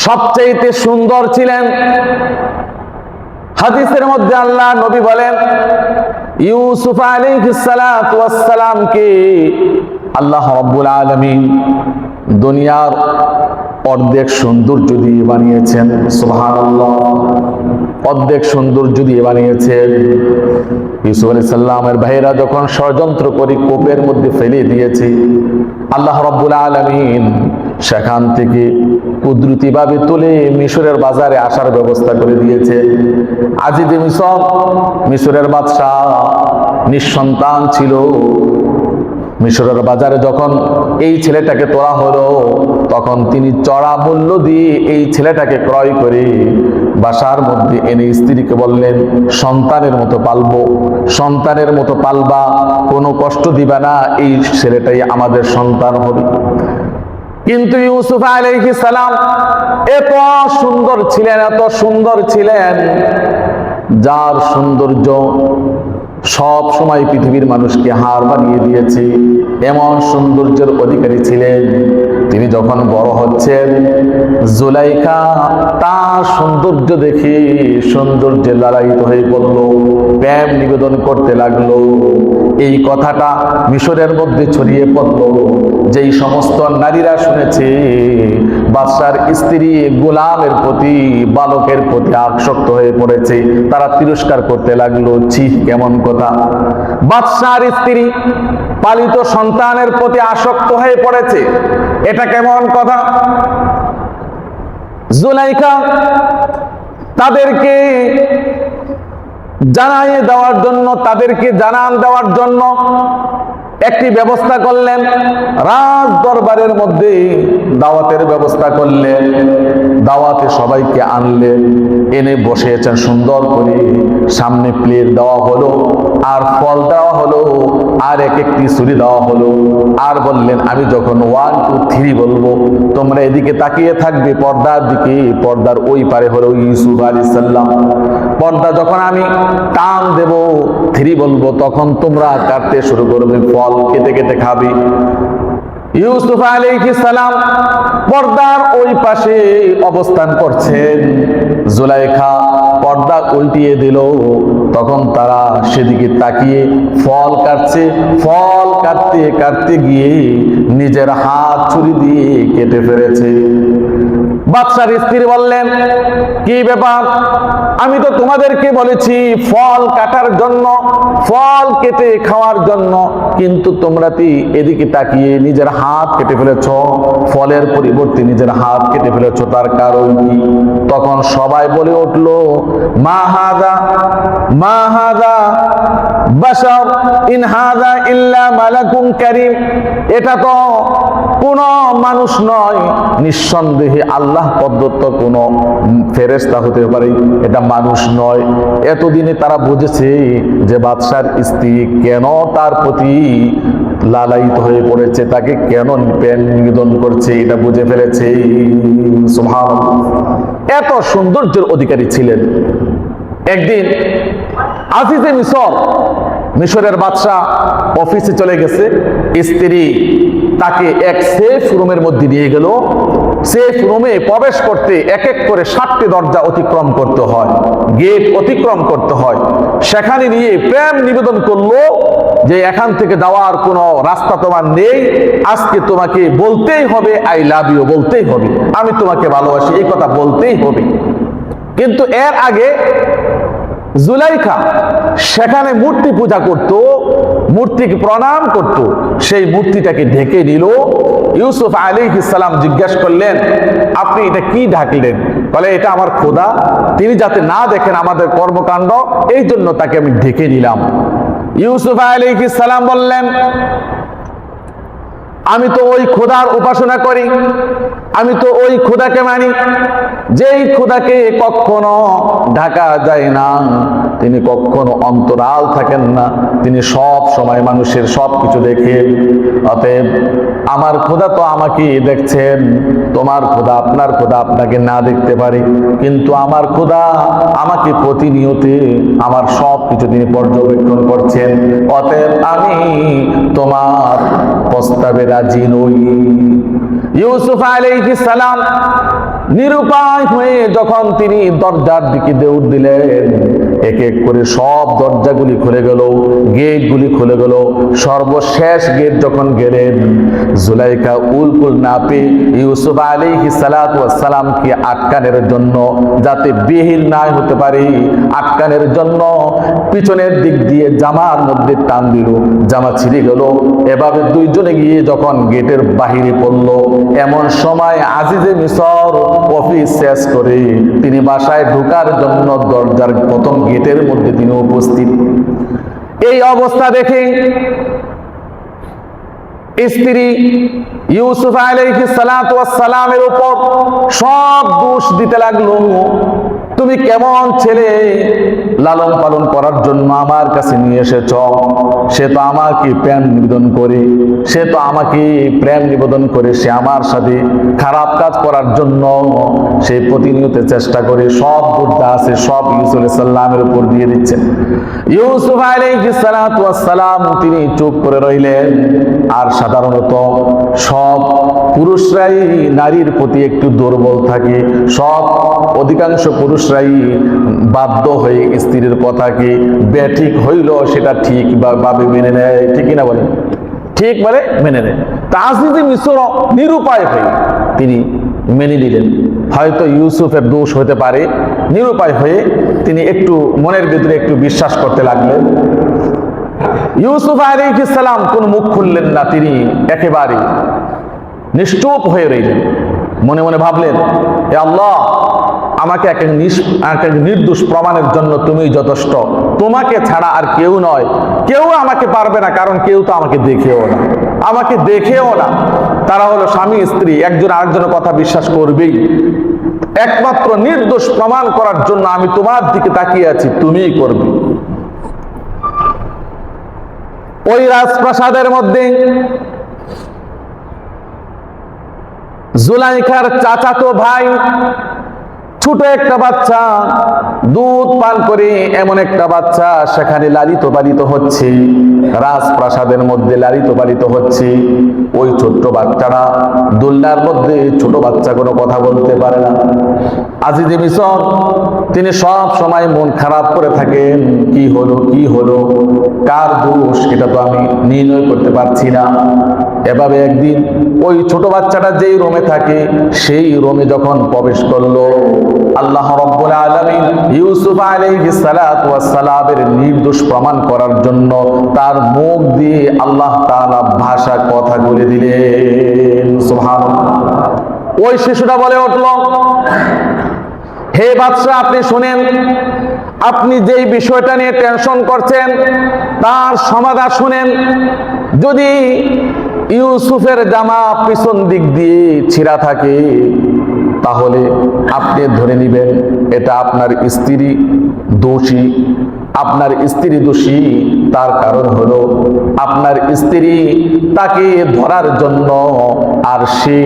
সবচেয়ে সুন্দর ছিলেন। হাদিসের মধ্যে আল্লাহ নবী বলেন, ইউসুফ আলাইহিস সালাতু ওয়াস সালামকে আল্লাহ রাব্বুল আলামিন দুনিয়ার অর্ধেক সৌন্দর্য দিয়ে বানিয়েছেন। সুবহানাল্লাহ, অর্ধেক সৌন্দর্য দিয়ে বানিয়েছেন। ইউসুফ আলাইহিস সালামের ভাইরা যখন ষড়যন্ত্র করে কূপের মধ্যে ফেলে দিয়েছে, আল্লাহ রাব্বুল আলামিন সেখান থেকে কুদরতিভাবে তুলে মিশরের বাজারে আসার ব্যবস্থা করে দিয়েছে। আজিজে মিশর, মিশরের বাদশাহ নিঃসন্তান ছিল। মিশরের বাজারে যখন এই ছেলেটাকে তোলা হলো, তখন তিনি চড়া মূল্য দিয়ে এই ছেলেটাকে ক্রয় করে বাসার মধ্যে এনে স্ত্রীকে বললেন, সন্তানের মতো পালবো, সন্তানের মতো পালবা, কোনো কষ্ট দিবা না, এই ছেলেটাই আমাদের সন্তান হবে। কিন্তু ইউসুফ আলাইহিস সালাম এত সুন্দর ছিলেন, এত সুন্দর ছিলেন, যার সৌন্দর্য সব সময় পৃথিবীর মানুষকে হার বানিয়ে দিয়েছে, এমন সৌন্দর্যের অধিকারী ছিলেন। তিনি যখন বড় হচ্ছেন, জুলাইখা তার সৌন্দর্য দেখে সৌন্দর্যে লালায়িত হয়ে পড়ল, প্রেম নিবেদন করতে লাগলো। এই কথাটা মিশরের মধ্যে ছড়িয়ে পড়ল। যেই সমস্ত নারীরা শুনেছে বাদশার স্ত্রী গোলামের প্রতি, বালকের প্রতি আসক্ত হয়ে পড়েছে, তারা তিরস্কার করতে লাগলো, ছি কেমন কথা, বাদশার স্ত্রী পালিত সন্তানের প্রতি আসক্ত হয়ে পড়েছে, এটা কেমন কথা। জুলাইখা তাদেরকে জানাই দেওয়ার জন্য, তাদেরকে জানান দেওয়ার জন্য একটি ব্যবস্থা করলেন, রাজ দরবারের মধ্যে দাওয়াতের ব্যবস্থা করলেন। দাওয়াতে সবাইকে আনলেন, এনে বসেছেন সুন্দর করে, সামনে প্লেট দেওয়া হলো, আর ফল দেওয়া হলো, আর এক একটি ছুরি দেওয়া হলো, আর বললেন আমি যখন 1 2 3 বলবো তোমরা এদিকে তাকিয়ে থাকবে পর্দার দিকে। পর্দার ওই পারে হলো ইউসুফ আলাইহিস সালাম। পর্দা যখন আমি টান দেব, 3 বলবো, তখন তোমরা কাটতে শুরু করবে, ফল কেটে কেটে খাবে। ইউসুফ আলাইহিস সালাম পর্দার ওই পাশে অবস্থান করছেন। জুলাইখা পর্দা উল্টিয়ে দিল, তখন তারা সেদিকে তাকিয়ে ফল কাটছে। ফল কাটতে কাটতে গিয়ে নিজের হাত ছুরি দিয়ে কেটে ফেলেছে। বাদশার স্ত্রী বললেন, কি ব্যাপার? আমি তো তোমাদেরকে বলেছি ফল কাটার জন্য, ফল কেটে খাওয়ার জন্য, কিন্তু তোমরা এদিকে তাকিয়ে নিজের হাত কেটে ফেলেছ, ফলের পরিবর্তে নিজের হাত কেটে ফেলেছ, তার কারণ কি? তখন সবাই বলে উঠল, মা হাযা মা হাযা বাশার ইন হাযা ইল্লা মালাকুন কারীম। এটা তো কোনো মানুষ নয়, নিঃসন্দেহে আল্লাহ প্রদত্ত কোন ফেরেশতা হতে পারে, এটা মানুষ নয়। এতদিনে তারা বুঝেছে যে বাদশার স্ত্রী কেন তার প্রতি লালায়িত হয়ে পড়েছে, তাকে কেন প্রেম নিবেদন করছে, এটা বুঝে ফেলেছে। সুবহানাল্লাহ, এত সৌন্দর্যের অধিকারী ছিলেন। একদিন আজিজে মিশরের বাদশা অফিসে চলে গেছে, স্ত্রী তাকে এক সেফ রুমের মধ্যে নিয়ে গেল। সেফ রুমে প্রবেশ করতে এক এক করে 7টি দরজা অতিক্রম করতে হয়, গেট অতিক্রম করতে হয়। সেখানে নিয়ে প্রেম নিবেদন করলো যে এখান থেকে যাওয়ার কোনো রাস্তা তোমার নেই, আজকে তোমাকে বলতেই হবে আই লাভ ইউ, বলতেই হবে আমি তোমাকে ভালোবাসি, এই কথা বলতেই হবে। কিন্তু এর আগে জুলাইখা সেখানে মূর্তি পূজা করত, মূর্তিকে প্রণাম করত, সেই মূর্তিটাকে ঢেকে নিল। ইউসুফ আলাইহিস সালাম জিজ্ঞাসা করলেন, আপনি এটা কি ঢাকলেন? বলে, এটা আমার খোদা, তিনি যাতে না দেখেন আমাদের কর্মকাণ্ড, এই জন্য তাকে আমি ঢেকে নিলাম। ইউসুফ আলাইহিস সালাম বললেন, আমি তো ওই খোদার উপাসনা করি, আমি তো ওই খোদাকে মানি, যেই খোদাকে কখনো ঢাকা যায় না, তিনি কখনো অন্তরাল থাকেন না, তিনি সব সময় মানুষের সব কিছু দেখেন। অতএব আমার খোদা তো আমাকে দেখছেন, তোমার খোদা আপনার খোদা আপনাকে না দেখতে পারে, কিন্তু আমার খোদা আমাকে প্রতিনিয়ত আমার সব কিছু তিনি পর্যবেক্ষণ করছেন। অতএব আমি তোমার প্রস্তাবে রাজি নই। ইউসুফ আলাইহিস সালাম নিরুপায় হয়ে যখন তিনি দরজার দিকে দৌড় দিলেন, এক এক করে সব দরজাগুলি খুলে গেল, গেটগুলি খুলে গেল। সর্বশেষ গেট যখন গেলেন, জুলাইখা উলকুল না পেয়ে ইউসুফ আলাইহিস সালাতু ওয়াস সালামকে আটকানোর জন্য, যাতে বেহির না হতে পারে, আটকানোর জন্য পিছনের দিক দিয়ে জামার মধ্যে টান দিল, জামা ছিঁড়ে গেল। এভাবে দুইজনে গিয়ে যখন গেটের বাহিরে পড়ল, এমন সময় আজিজে মিশর অফিস শেষ করে তিনি বাসায় ঢোকার জন্য দরজার প্রথম গেটের মধ্যে তিনি উপস্থিত। এই অবস্থা দেখে স্ত্রী ইউসুফ আলাইহিস সালাতু ওয়াস সালামের উপর সব দোষ দিতে লাগলো। তুমি কেমন ছেলে লালন পালন করার জন্য আমার কাছে নিয়ে এসেছ? সে তো আমাকে প্রেম নিবেদন করে, সে তো আমাকে প্রেম নিবেদন করে, সে আমার সাথে খারাপ কাজ করার জন্য সে প্রতিনিয়ত চেষ্টা করে, সব বুদ্ধা আছে সব ইউসুফ আলাইহিস সালামের উপর দিয়ে দিচ্ছেন। ইউসুফ আলাইহিস সালাতু ওয়াস সালাম তিনি চুপ করে রইলেন। আর সাধারণত সব পুরুষরাই নারীর প্রতি একটু দুর্বল থাকে, সব অধিকাংশ পুরুষরাই বাধ্য হয়ে স্ত্রীর কথাকে বেঠিক হইল সেটা ঠিক ভাবে মেনে নেয়, ঠিকই না বলে, ঠিক বলে মেনে নেয়। আজিজে মিশর নিরুপায় হয়ে তিনি মেনে নিলেন। হয়তো ইউসুফের দোষ হতে পারে, নিরুপায় হয়ে তিনি একটু মনের ভিতরে একটু বিশ্বাস করতে লাগলেন। ইউসুফ আলাইহিস সালাম কোন মুখ খুললেন না, তিনি একেবারে নিশ্চুপ হয়ে রইলেন। মনে মনে ভাবলেন, হে আল্লাহ, আমাকে এক এক নির্দোষ প্রমাণের জন্য তুমি যথেষ্ট, তোমাকে ছাড়া আর কেউ নয়, কেউ আমাকে পারবে না, কারণ কেউ তো আমাকে দেখেও না। তারা হলো স্বামী স্ত্রী, একজন আরেকজনের কথা বিশ্বাস করবেই। একমাত্র নির্দোষ প্রমাণ করার জন্য আমি তোমার দিকে তাকিয়ে আছি, তুমিই করবে। ওই রাজপ্রাসাদের মধ্যে জুলাইখার চাচাতো ভাই ছোট একটা বাচ্চা, দুধ পান করে এমন একটা বাচ্চা সেখানে লালিত পালিত হচ্ছে, রাজপ্রাসাদের মধ্যে লালিত পালিত হচ্ছে। ওই ছোট্ট বাচ্চারা দোলনার মধ্যে, ছোট বাচ্চা কোনো কথা বলতে পারে না। আজিজে মিশর তিনি সব সময় মন খারাপ করে থাকেন, কি হলো, কার দোষ, এটা তো আমি নির্ণয় করতে পারছি না। এভাবে একদিন ওই ছোট বাচ্চাটা যেই রুমে থাকে, সেই রুমে যখন প্রবেশ করলো, আল্লাহ রাব্বুল আলামিন ইউসুফ আলাইহিস সালাতু ওয়াস সালামের নির্দোষ প্রমাণ করার জন্য তার মুখ দিয়ে আল্লাহ তাআলা ভাষা কথা বলে দিলেন। সুবহানাল্লাহ। ওই শিশুটা বলে উঠল, হে বাদশা, আপনি শুনেন, আপনি যেই বিষয়টা নিয়ে টেনশন করছেন তার সমাধান শুনেন। যদি ইউসুফের জামা পিছন দিক দিয়ে ছিঁড়া থাকে, তাহলে আপনি ধরে নেবেন এটা আপনার স্ত্রী দোষী। আপনার স্ত্রী দোষী, তার কারণ হলো আপনার স্ত্রী তাকে ধরার জন্য আর সে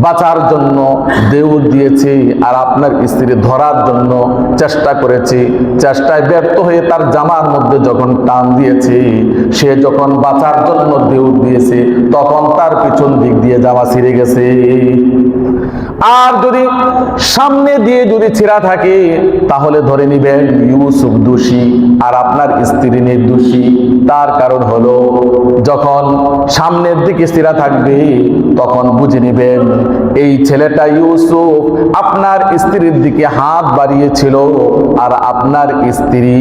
বাঁচার জন্য দেউল দিয়েছে, আর আপনার স্ত্রী ধরার জন্য চেষ্টা করেছে, চেষ্টায় ব্যর্থ হয়ে তার জামার মধ্যে যখন টান দিয়েছে, সে যখন বাঁচার জন্য দেউল দিয়েছে, তখন তার পিছন দিক দিয়ে জামা ছিঁড়ে গেছে। আর যদি সামনে দিয়ে যদি ছিঁড়া থাকে, তাহলে ধরে নিবেন ইউসুফ দোষী আর আপনার স্ত্রী নির্দোষী। তার কারণ হলো যখন সামনের দিকে ছিঁড়া থাকবে, তখন বুঝে নিবেন এই ছেলেটা ইউসুফ আপনার স্ত্রীর দিকে হাত বাড়িয়েছিল, আর আপনার স্ত্রী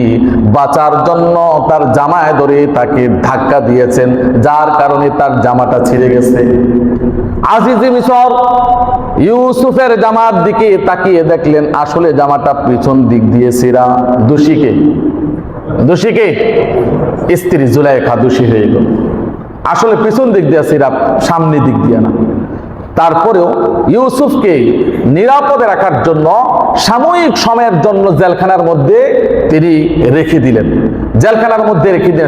বাঁচার জন্য তার জামায় ধরে তাকে ধাক্কা দিয়েছেন, যার কারণে তার জামাটা ছিঁড়ে গেছে। আজিজে মিশর ইউসুফের জামার দিকে তাকিয়ে দেখলেন আসলে জামাটা পিছন দিক দিয়ে ছিঁড়া। দোষীকে স্ত্রী জুলাইখা দোষী হয়ে গেল, আসলে পিছন দিক দিয়ে ছিঁড়া, সামনের দিক দিয়ে না। তারপরেও ইউসুফকে নিরাপদে রাখার জন্য সাময়িক সময়ের জন্য জেলখানার মধ্যে তিনি রেখে দিলেন,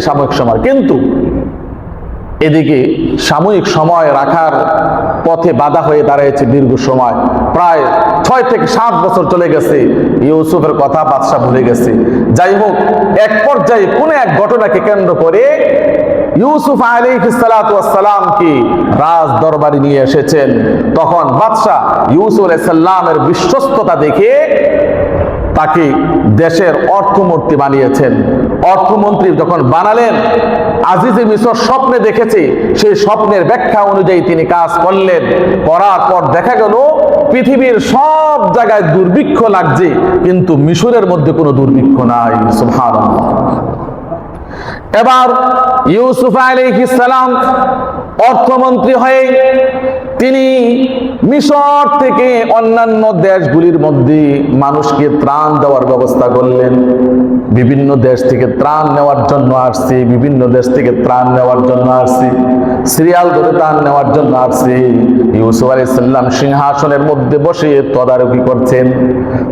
সাময়িক সময়। কিন্তু এদিকে সাময়িক সময় রাখার পথে বাধা হয়ে দাঁড়িয়েছে দীর্ঘ সময়, প্রায় 6 থেকে 7 বছর চলে গেছে। ইউসুফের কথা বাদশা ভুলে গেছে। যাই হোক, এক পর্যায়ে কোন এক ঘটনাকে কেন্দ্র করে ইউসুফ আলাইহিস সালাতু ওয়াস সালামকে রাজ দরবারে নিয়ে এসেছেন। তখন বাদশা ইউসুফ আলাইহিস সালামের বিশ্বস্ততা দেখে তাকে দেশের অর্থমন্ত্রী বানিয়েছেন। অর্থমন্ত্রী যখন বানালেন, আজিজে মিশর স্বপ্নে দেখেছে, সেই স্বপ্নের ব্যাখ্যা অনুযায়ী তিনি কাজ করলেন। করার পর দেখা গেল পৃথিবীর সব জায়গায় দুর্ভিক্ষ লাগছে, কিন্তু মিশরের মধ্যে কোনো দুর্ভিক্ষ নাই। সুবহানাল্লাহ। এবার ইউসুফ আলাইহিস সালাম অর্থমন্ত্রী হয়ে তিনি মিশর থেকে অন্যান্য দেশগুলির মধ্যে মানুষকে ত্রাণ দেওয়ার ব্যবস্থা করলেন। বিভিন্ন দেশ থেকে ত্রাণ নেওয়ার জন্য আসছে, সিরিয়াল ধরে ত্রাণ নেওয়ার জন্য আসছে। ইউসুফ আলাইহিস সালাম সিংহাসনের মধ্যে বসে তদারকি করছেন।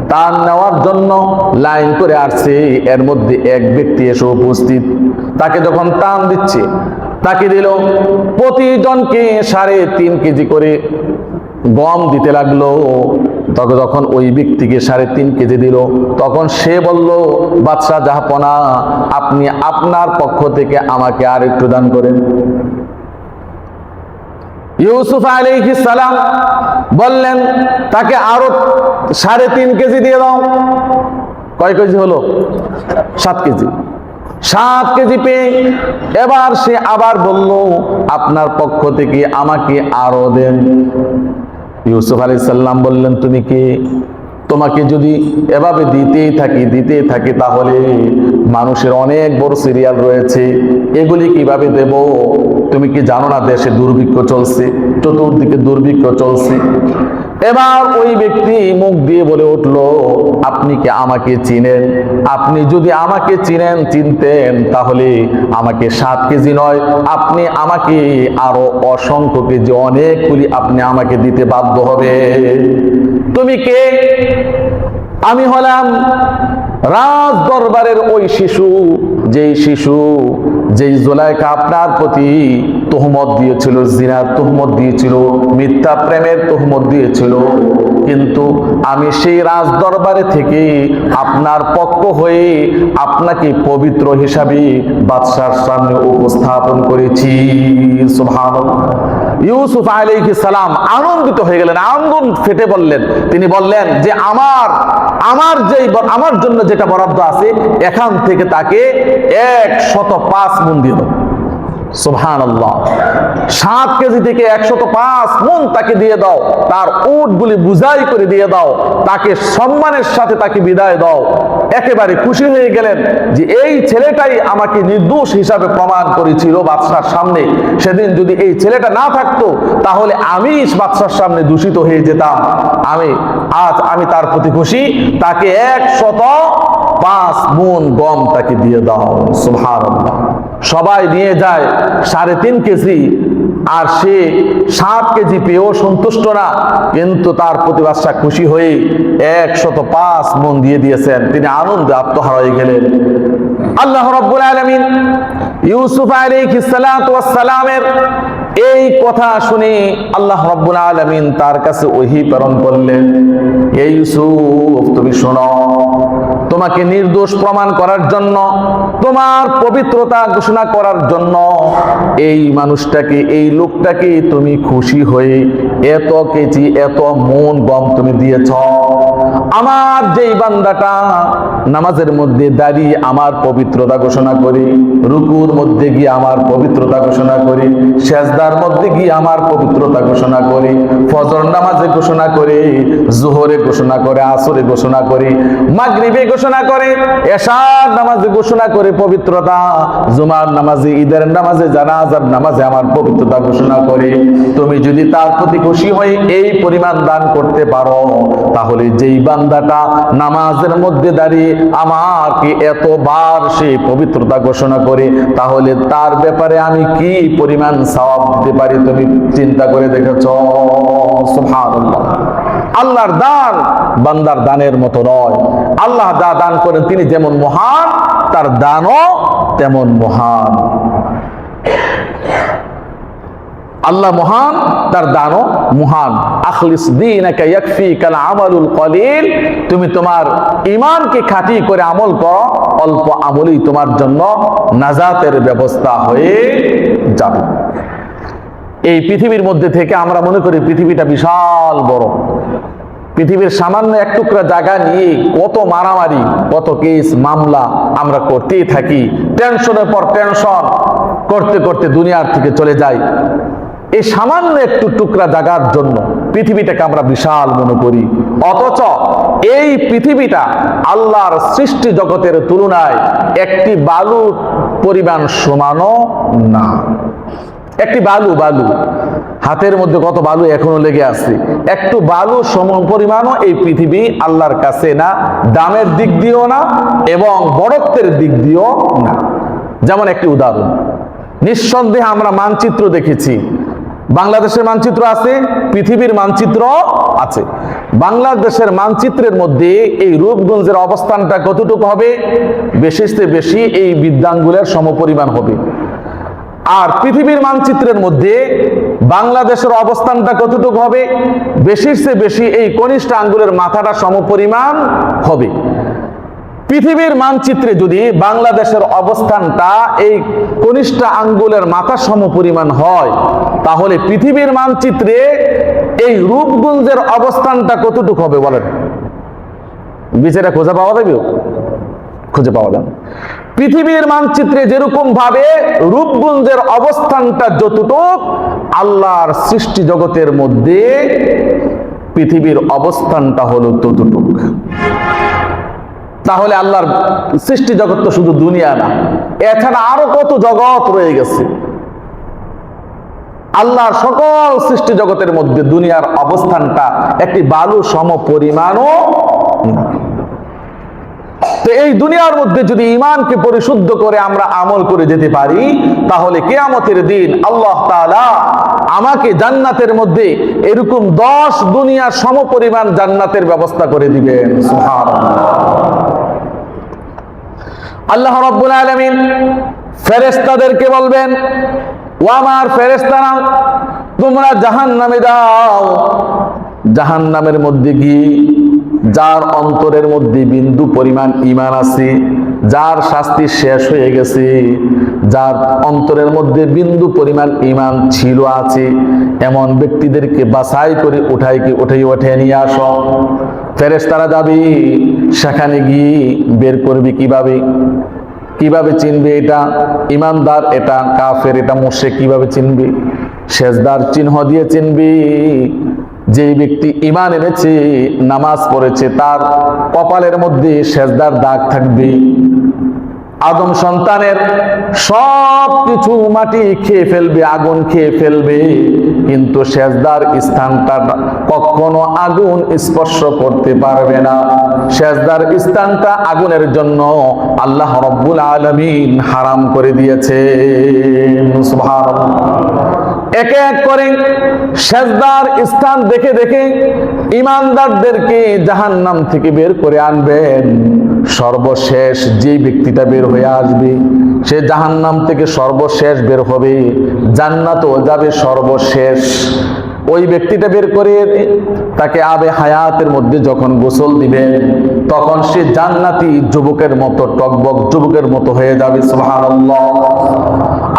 ত্রাণ নেওয়ার জন্য লাইন করে আসছে, এর মধ্যে এক ব্যক্তি এসে উপস্থিত। তাকে যখন ত্রাণ দিচ্ছে, তাকে দিল প্রতিজনকে 3.5 কেজি করে গম দিতে লাগলো। তখন যখন ওই ব্যক্তিকে 3.5 কেজি দিল, তখন সে বলল, বাদশা জাহাপনা, আপনি আপনার পক্ষ থেকে আমাকে আর একটু দান করেন। ইউসুফ আলাইহিস সালাম বললেন, তাকে আরো 3.5 কেজি দিয়ে দাও। কয় কেজি হলো? 7 কেজি। 7 কেজি পেয়ে এবার সে আবার বলল, আপনার পক্ষ থেকে আমাকে আরো দেন। ইউসুফ আলাইহিস সালাম বললেন, তুমি কে? তোমাকে যদি এভাবে দিতেই থাকি তাহলে মানুষের অনেক বড় সিরিয়াল রয়েছে, এগুলি কিভাবে দেব? তুমি কি জানো না দেশে দুর্ভিক্ষ চলছে, চতুর্দিকে দুর্ভিক্ষ চলছে। এবার ওই ব্যক্তি মুখ দিয়ে বলে উঠল, আপনি কি আমাকে চিনেন? আপনি যদি আমাকে চিনতেন তাহলে আমাকে 7 কেজি নয়, আপনি আমাকে আরো অসংখ্য কেজি, অনেকগুলি আপনি আমাকে দিতে বাধ্য হবে। তুমি কে? আমি হলাম রাজ দরবারের ওই শিশু, যেই জুলাইখা আপনার প্রতি তোহমত দিয়েছিল, জিনার তোহমত দিয়েছিল, মিথ্যা প্রেমের তোহমত দিয়েছিল। কিন্তু আমি সেই রাজ দরবারে থেকে আপনার পক্ষ হয়ে আপনাকে পবিত্র হিসাবে বাদশার সামনে উপস্থাপন করেছি। সুবহানাল্লাহ। ইউসুফ আলাইহিস সালাম আনন্দিত হয়ে গেলেন, আনন্দ ফেটে বললেন। তিনি বললেন যে আমার জন্য যেটা বরাদ্দ আছে এখান থেকে তাকে 105 মণ দিয়ে দাও। সুবহানাল্লাহ। 7 কেজি থেকে 105 মণ তাকে দিয়ে দাও, তার উটগুলি বুঝাই করে দিয়ে দাও, তাকে সম্মানের সাথে তাকে বিদায় দাও। একেবারে খুশি হয়ে গেলেন যে এই ছেলেটাই আমাকে নির্দোষ হিসাবে প্রমাণ করেছিল বাদশার সামনে। সেদিন যদি এই ছেলেটা না থাকতো তাহলে আমি বাদশার সামনে দূষিত হয়ে যেতাম। আজ আমি তার প্রতি খুশি, তাকে 105 মণ গম তাকে দিয়ে দাও। সুবহানাল্লাহ। সবাই নিয়ে যায় 3.5 কেজি, আর সে 7 কেজি পেয়েও সন্তুষ্ট না, কিন্তু তার প্রতি বাদশা খুশি হয়ে 105 মণ দিয়ে দিয়েছেন। তিনি আনন্দে আত্মহারা হয়ে গেলেন। আল্লাহ রাব্বুল আলামিন ইউসুফ আলাইহিস সালাতু ওয়াস সালামের এই কথা শুনে আল্লাহ রাব্বুল আলামিন তার কাছে ওহী প্রেরণ করলেন। এই ইউসুফ, তুমি শোনো, তোমাকে নির্দোষ প্রমাণ করার জন্য, তোমার পবিত্রতা ঘোষণা করার জন্য এই মানুষটাকে, এই লোকটাকে তুমি খুশি হয়ে 1 কেজি 1 মণ গম তুমি দিয়েছ। আমার যেই বান্দাটা নামাজের মধ্যে দাঁড়িয়ে আমার পবিত্রতা ঘোষণা করে, রুকুর মধ্যে গিয়ে আমার পবিত্রতা ঘোষণা করে, সেজদার মধ্যে গিয়ে আমার পবিত্রতা ঘোষণা করে, ফজর নামাজে ঘোষণা করে, জোহরে ঘোষণা করে, আসরে ঘোষণা করে, মাগরিবে ঘোষণা করে, এশার নামাজে ঘোষণা করে পবিত্রতা, জুমার নামাজে, ঈদের নামাজে, জানাজার নামাজে আমার পবিত্রতা ঘোষণা করে, তুমি যদি তার প্রতি খুশি হয়ে এই পরিমাণ দান করতে পারো, তাহলে যেই বান্দাটা নামাজের মধ্যে দাঁড়িয়ে আমাকে এতবার সে পবিত্রতা ঘোষণা করে, তাহলে তার ব্যাপারে আমি কি পরিমাণ সওয়াব দিতে পারি তুমি চিন্তা করে দেখেছ? সুবহানাল্লাহ। আল্লাহর দান বান্দার দানের মতো নয়। আল্লাহ যা দান করেন তিনি যেমন মহান, তার দানও তেমন মহান। আল্লাহ মহান, তার দানও মহান। আখলিস দীনাকা ইয়াকফিকাল আমালুল কলিল, তুমি তোমার ঈমানকে খাঁটি করে আমল করো, অল্প আমলই তোমার জন্য নাজাতের ব্যবস্থা হয়ে যাবে। এই পৃথিবীর মধ্যে থেকে আমরা মনে করি পৃথিবীটা বিশাল বড়। পৃথিবীর সামান্য এক টুকরা জায়গা নিয়ে কত মারামারি, কত কেস মামলা আমরা করতেই থাকি। টেনশনের পর টেনশন করতে করতে দুনিয়ার থেকে চলে যাই। এই সামান্য একটু টুকরা জায়গার জন্য পৃথিবীটাকে আমরা বিশাল মনে করি, অথচ এই পৃথিবীটা আল্লাহর সৃষ্টি জগতের তুলনায় একটি বালুর পরিমাণ সমানও না। একটি বালু হাতের মধ্যে কত বালু এখনো লেগে আছে, একটু বালু সম পরিমাণও এই পৃথিবী আল্লাহর কাছে না, দামের দিক দিয়েও না এবং বড়ত্বের দিক দিয়েও না। যেমন একটি উদাহরণ, নিঃসন্দেহে আমরা মানচিত্র দেখেছি, বাংলাদেশের মানচিত্র আছে, পৃথিবীর মানচিত্র আছে। বাংলাদেশের মানচিত্রের মধ্যে এই রূপগঞ্জের অবস্থানটা কতটুকু হবে? বেশিতে বেশি এই বিদ্যাঙ্গুলের সমপরিমাণ হবে। আর পৃথিবীর মানচিত্রের মধ্যে বাংলাদেশের অবস্থানটা কতটুকু হবে? বেশির চেয়ে বেশি এই কনিষ্ঠ আঙ্গুলের মাথাটা সমপরিমাণ হবে। পৃথিবীর মানচিত্রে যদি বাংলাদেশের অবস্থানটা এই কনিষ্ঠ আঙ্গুলের মাথা সমপরিমাণ হয়, তাহলে পৃথিবীর মানচিত্রে এই রূপগঞ্জের অবস্থানটা কতটুকু হবে বলেন? বিচারে খোঁজা পাওয়া যাবে? খুঁজে পাওয়া যাবে। পৃথিবীর মানচিত্রে যেরকম ভাবে রূপগঞ্জের অবস্থানটা যতটুকু, আল্লাহর সৃষ্টি জগতের মধ্যে পৃথিবীর অবস্থানটা হলো ততটুকু। তাহলে আল্লাহর সৃষ্টি জগৎ তো শুধু দুনিয়া না, এছাড়া আরো কত জগৎ রয়ে গেছে। আল্লাহর সকল সৃষ্টি জগতের মধ্যে দুনিয়ার অবস্থানটা একটি বালু সম পরিমাণও না। তো এই দুনিয়ার মধ্যে যদি ঈমানকে পরিশুদ্ধ করে আমরা আমল করে যেতে পারি, তাহলে কিয়ামতের দিন আল্লাহ তাআলা আমাকে জান্নাতের মধ্যে এরকম 10 দুনিয়ার সমপরিমাণ জান্নাতের ব্যবস্থা করে দিবেন। সুবহানাল্লাহ। আল্লাহ রাব্বুল আলামিন ফেরেশতাদেরকে বলবেন, ও আমার ফেরেশতারা, তোমরা জাহান্নামে যাও। জাহান্নামের মধ্যে গিয়ে যার অন্তরের মধ্যে বিন্দু পরিমাণ ঈমান আছে, যার শাস্তি শেষ হয়ে গেছে, যার অন্তরের মধ্যে বিন্দু পরিমাণ ঈমান ছিল আছে, এমন ব্যক্তিদেরকে বাছাই করে উঠে নিয়ে আসো। ফেরেশতারা যাবে, সেখানে গিয়ে বের করবে কিভাবে চিনবে এটা ঈমানদার, এটা কাফের, এটা মুশরিক, কিভাবে চিনবে? সেজদার চিহ্ন দিয়ে চিনবে। যেই ব্যক্তি ঈমান এনেছে, নামাজ পড়েছে, তার কপালের মধ্যে সেজদার দাগ থাকবে। আদম সন্তানের সব কিছু মাটি খেয়ে ফেলবে, আগুন খেয়ে ফেলবে, কিন্তু সেজদার স্থানটা কখনো আগুন স্পর্শ করতে পারবে না। সেজদার স্থানটা আগুনের জন্য আল্লাহ রাব্বুল আলামিন হারাম করে দিয়েছে। সুবহানাল্লাহ। এক এক করে সেজদার স্থান দেখে দেখে ঈমানদারদেরকে জাহান্নাম থেকে বের করে আনবেন। সর্বশেষ যে ব্যক্তিটা বের হয়ে আসবে, সে জাহান্নাম থেকে সর্বশেষ বের হবে, জান্নাতও যাবে সর্বশেষ। ওই ব্যক্তিটা বের করে তাকে আবে হায়াতের মধ্যে যখন গোসল দিবেন, তখন সে জান্নাতি যুবকের মতো, টকবক যুবকের মতো হয়ে যাবে। সুবহানাল্লাহ।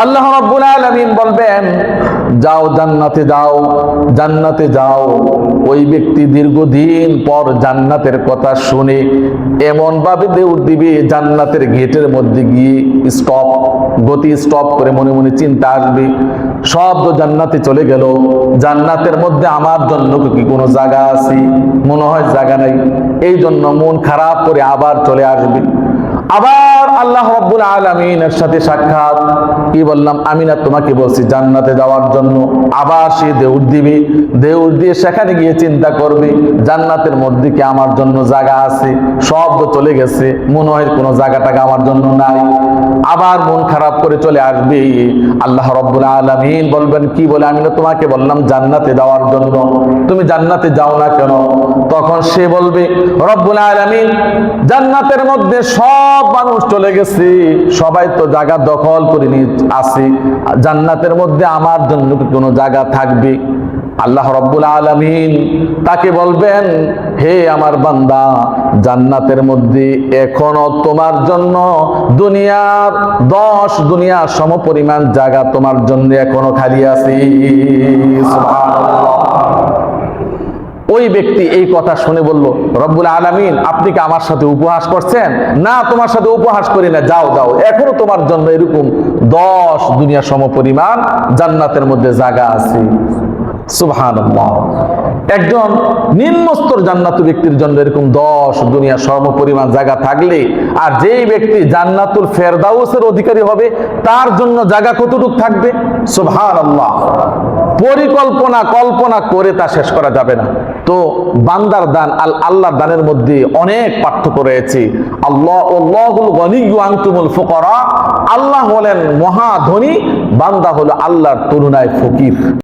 আল্লাহ রাব্বুল আলামিন বলবেন, যাও জান্নাতে যাও, জান্নাতে যাও। ওই ব্যক্তি দীর্ঘদিন পর জান্নাতের কথা শুনে এমন ভাবে দৌড় দিবে, জান্নাতের গেটের মধ্যে গিয়ে গতি স্টপ করে মনে মনে চিন্তা আসবে, সব তো জান্নাতে চলে গেল, জান্নাতের মধ্যে আমার জন্য কি কোনো জায়গা আছে? মনে হয় জায়গা নাই। এই জন্য মন খারাপ করে আবার চলে আসবে। আবার আল্লাহ রাব্বুল আলামিনের সাথে সাক্ষাৎ। কি বললাম? আমি না তোমাকে বলছি জান্নাতে যাওয়ার জন্য? আবার সে দৌড় দিবে, দৌড় দিয়ে সেখানে গিয়ে চিন্তা করবে, জান্নাতের মধ্যে কি আমার জন্য জায়গা আছে? সব তো চলে গেছে, মনে হয় কোনো জায়গাটাকে আমার জন্য নাই। আবার মন খারাপ করে চলে আসবে। আল্লাহ রাব্বুল আলামিন বলবেন, কি বলে? আমি না তোমাকে বললাম জান্নাতে যাওয়ার জন্য, তুমি জান্নাতে যাও না কেন? তখন সে বলবে, রব্বুল আলামিন, জান্নাতের মধ্যে সব মানুষ চলে গেছে, সবাই তো জায়গা দখল করে নিয়ে আছে, জান্নাতের মধ্যে আমার জন্য কোনো জায়গা থাকবে? আল্লাহ রাব্বুল আলামিন তাকে বলবেন, হে আমার বান্দা, জান্নাতের মধ্যে এখনো তোমার জন্য দুনিয়ার 10 দুনিয়া সমপরিমাণ জায়গা তোমার জন্য এখনো খালি আছে। সুবহানাল্লাহ। ওই ব্যক্তি এই কথা শুনে বলল, রব্বুল আলামিন, আপনি কি আমার সাথে উপহাস করছেন? না, তোমার সাথে উপহাস করি না, যাও যাও, এখনো তোমার জন্য এরকম 10 দুনিয়া সমপরিমাণ জান্নাতের মধ্যে জায়গা আছে। সুবহানাল্লাহ। একজন নিম্নস্তর জান্নাতুল ব্যক্তির জন্য এরকম 10 দুনিয়া সমপরিমাণ জায়গা থাকলে, আর যেই ব্যক্তি জান্নাতুল ফেরদাউসের অধিকারী হবে, তার জন্য জায়গা কতটুকু থাকবে? সুবহানাল্লাহ। কল্পনা করে তা শেষ করা যাবে না। তো বান্দার দান আর আল্লাহর দানের মধ্যে অনেক পার্থক্য রয়েছে। আল্লাহুল গনিয়্যু আনতুমুল ফুকারা। আল্লাহ হলেন মহাধনী, বান্দা হলো আল্লাহর তুলনায় ফকির।